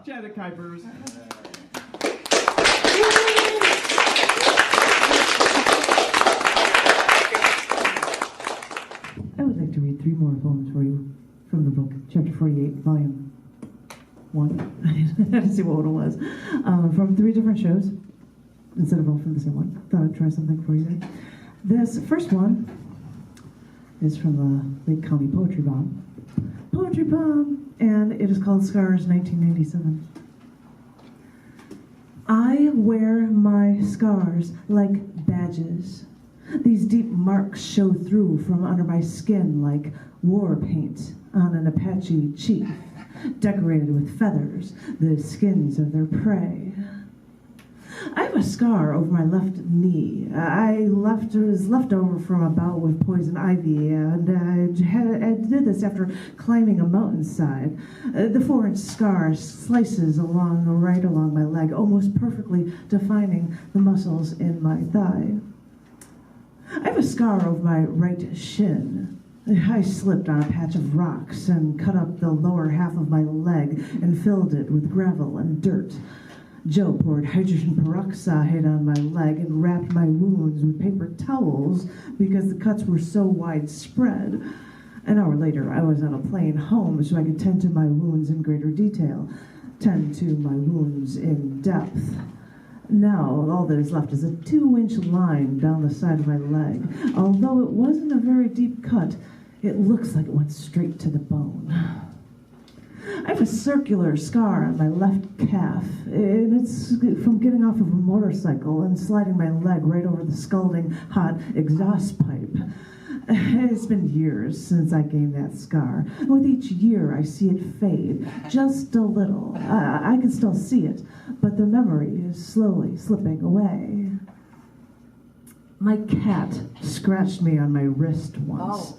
Janet Kuypers. I would like to read 3 more poems for you from the book, Chapter 48, Volume 1. I had to see what it was. From 3 different shows, instead of all from the same one. Thought I'd try something for you there. This first one is from the Lake County Poetry Bomb. Poetry Bomb! And it is called Scars 1997. I wear my scars like badges. These deep marks show through from under my skin like war paint on an Apache chief, decorated with feathers, the skins of their prey. I have a scar over my left knee. It was left over from a bout with poison ivy, and I did this after climbing a mountainside. The 4-inch scar slices right along my leg, almost perfectly defining the muscles in my thigh. I have a scar over my right shin. I slipped on a patch of rocks and cut up the lower half of my leg and filled it with gravel and dirt. Joe poured hydrogen peroxide on my leg and wrapped my wounds with paper towels because the cuts were so widespread. An hour later, I was on a plane home so I could tend to my wounds in greater detail, tend to my wounds in depth. Now, all that is left is a 2-inch line down the side of my leg. Although it wasn't a very deep cut, it looks like it went straight to the bone. I have a circular scar on my left calf, and it's from getting off of a motorcycle and sliding my leg right over the scalding hot exhaust pipe. It's been years since I gained that scar. With each year, I see it fade, just a little. I can still see it, but the memory is slowly slipping away. My cat scratched me on my wrist once.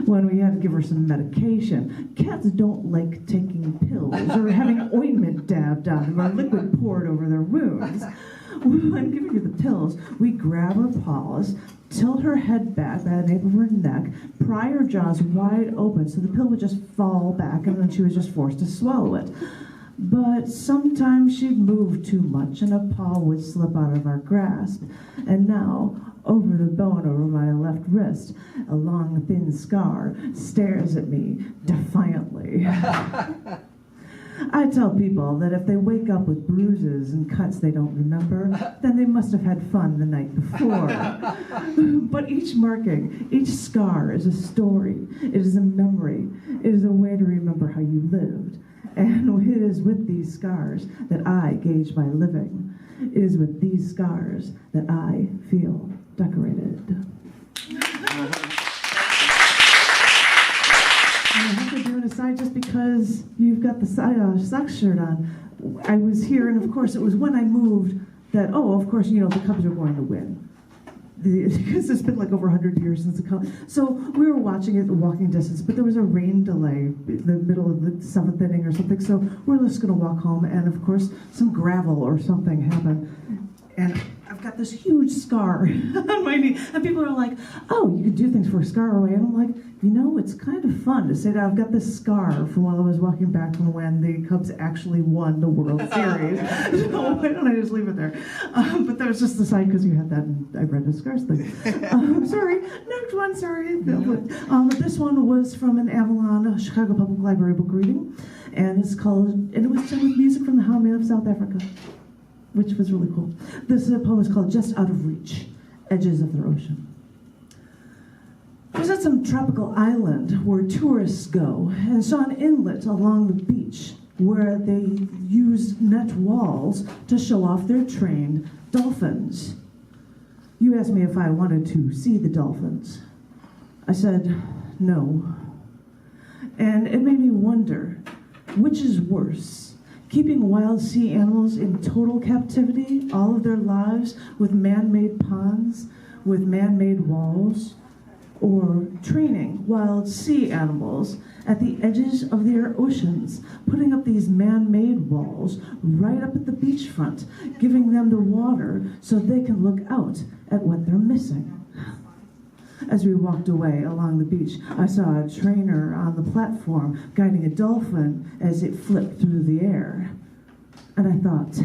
When we had to give her some medication. Cats don't like taking pills or having ointment dabbed on them or liquid poured over their wounds. When giving her the pills, we grab her paws, tilt her head back by the nape of her neck, pry her jaws wide open so the pill would just fall back and then she was just forced to swallow it. But sometimes she'd move too much and a paw would slip out of our grasp. And now, over the bone over my left wrist, a long, thin scar stares at me defiantly. I tell people that if they wake up with bruises and cuts they don't remember, then they must have had fun the night before. But each marking, each scar is a story. It is a memory. It is a way to remember how you lived. And it is with these scars that I gauge my living. It is with these scars that I feel decorated. I have to do an aside just because you've got the Sox shirt on. I was here, and of course, it was when I moved that, of course, the Cubs are going to win. Because it's been like over 100 years since the Cubs. So we were watching it at walking distance, but there was a rain delay in the middle of the 7th inning or something. So we're just going to walk home, and of course, some gravel or something happened. And I've got this huge scar on my knee. And people are like, oh, you can do things for a scar away. And I'm like, it's kind of fun to say that I've got this scar from while I was walking back from when the Cubs actually won the World Series. So why don't I just leave it there? But that was just the side because you had that and I read the scars thing. Sorry, next one, sorry. This one was from an Avalon Chicago Public Library book reading. And it was done with music from the Highway of South Africa, which was really cool. This poem is called Just Out of Reach, Edges of the Ocean. I was at some tropical island where tourists go and saw an inlet along the beach where they used net walls to show off their trained dolphins. You asked me if I wanted to see the dolphins. I said, no. And it made me wonder, which is worse? Keeping wild sea animals in total captivity all of their lives with man-made ponds, with man-made walls, or training wild sea animals at the edges of their oceans, putting up these man-made walls right up at the beachfront, giving them the water so they can look out at what they're missing. As we walked away along the beach, I saw a trainer on the platform guiding a dolphin as it flipped through the air. And I thought,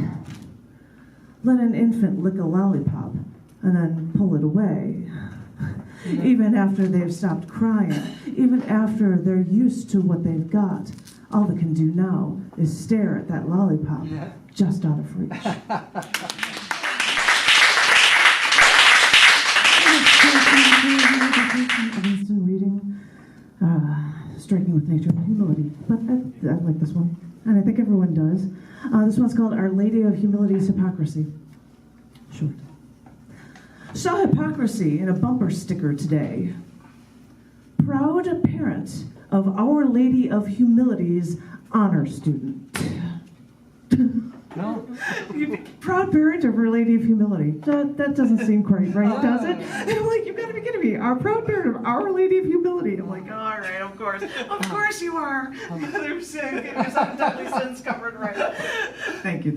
let an infant lick a lollipop and then pull it away. Even after they've stopped crying, even after they're used to what they've got, all they can do now is stare at that lollipop just out of reach. Evanston reading, Striking with Nature and Humility. But I like this one, and I think everyone does. This one's called Our Lady of Humility's Hypocrisy. Short. Saw hypocrisy in a bumper sticker today. Proud parent of Our Lady of Humility's honor student. No. Proud parent of Our Lady of Humility. That doesn't seem quite right, does it? I'm like, you've got to be kidding me. Our proud parent of Our Lady of Humility. I'm like, all right, of course. Of course you are. You're sick. Get yourself totally sense covered right. Thank you.